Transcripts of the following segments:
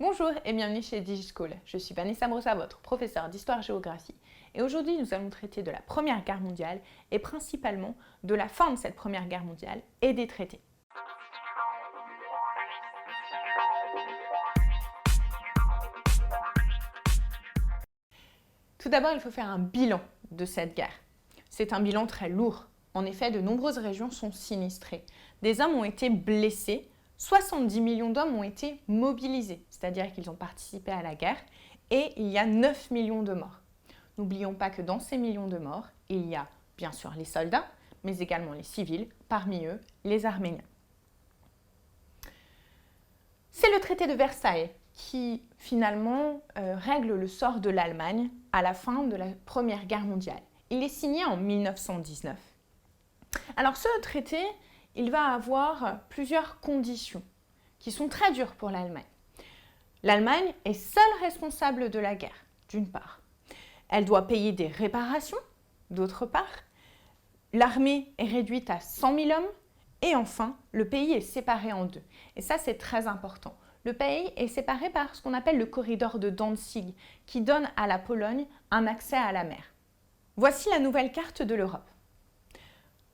Bonjour et bienvenue chez DigiSchool. Je suis Vanessa Brossa, votre professeure d'histoire-géographie. Et aujourd'hui, nous allons traiter de la Première Guerre mondiale et principalement de la fin de cette Première Guerre mondiale et des traités. Tout d'abord, il faut faire un bilan de cette guerre. C'est un bilan très lourd. En effet, de nombreuses régions sont sinistrées. Des hommes ont été blessés. 70 millions d'hommes ont été mobilisés, c'est-à-dire qu'ils ont participé à la guerre, et il y a 9 millions de morts. N'oublions pas que dans ces millions de morts, il y a bien sûr les soldats, mais également les civils, parmi eux les Arméniens. C'est le traité de Versailles qui finalement règle le sort de l'Allemagne à la fin de la Première Guerre mondiale. Il est signé en 1919. Alors ce traité, il va avoir plusieurs conditions qui sont très dures pour l'Allemagne. L'Allemagne est seule responsable de la guerre, d'une part. Elle doit payer des réparations, d'autre part. L'armée est réduite à 100 000 hommes. Et enfin, le pays est séparé en deux. Et ça, c'est très important. Le pays est séparé par ce qu'on appelle le corridor de Danzig, qui donne à la Pologne un accès à la mer. Voici la nouvelle carte de l'Europe.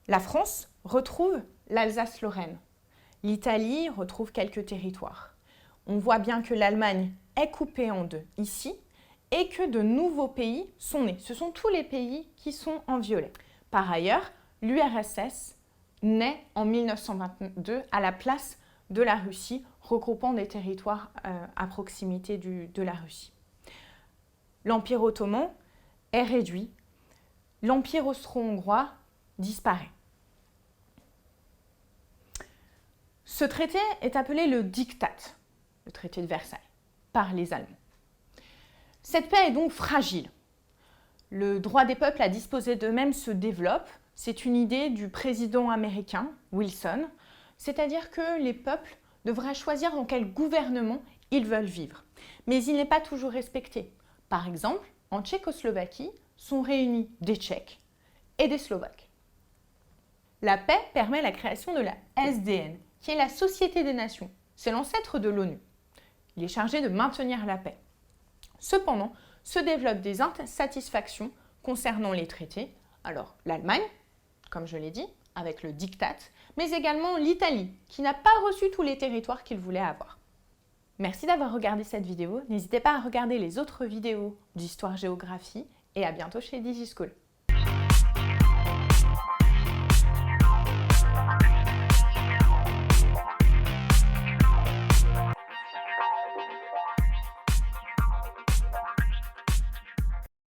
La France retrouve l'Alsace-Lorraine. L'Italie retrouve quelques territoires. On voit bien que l'Allemagne est coupée en deux ici et que de nouveaux pays sont nés. Ce sont tous les pays qui sont en violet. Par ailleurs, l'URSS naît en 1922 à la place de la Russie, regroupant des territoires à proximité de la Russie. L'Empire ottoman est réduit. L'Empire austro-hongrois disparaît. Ce traité est appelé le Diktat, le traité de Versailles, par les Allemands. Cette paix est donc fragile. Le droit des peuples à disposer d'eux-mêmes se développe. C'est une idée du président américain, Wilson, c'est-à-dire que les peuples devraient choisir dans quel gouvernement ils veulent vivre. Mais il n'est pas toujours respecté. Par exemple, en Tchécoslovaquie sont réunis des Tchèques et des Slovaques. La paix permet la création de la SDN, qui est la Société des Nations. C'est l'ancêtre de l'ONU. Il est chargé de maintenir la paix. Cependant, se développent des insatisfactions concernant les traités. Alors, l'Allemagne, comme je l'ai dit, avec le diktat, mais également l'Italie, qui n'a pas reçu tous les territoires qu'il voulait avoir. Merci d'avoir regardé cette vidéo. N'hésitez pas à regarder les autres vidéos d'histoire-géographie et à bientôt chez DigiSchool.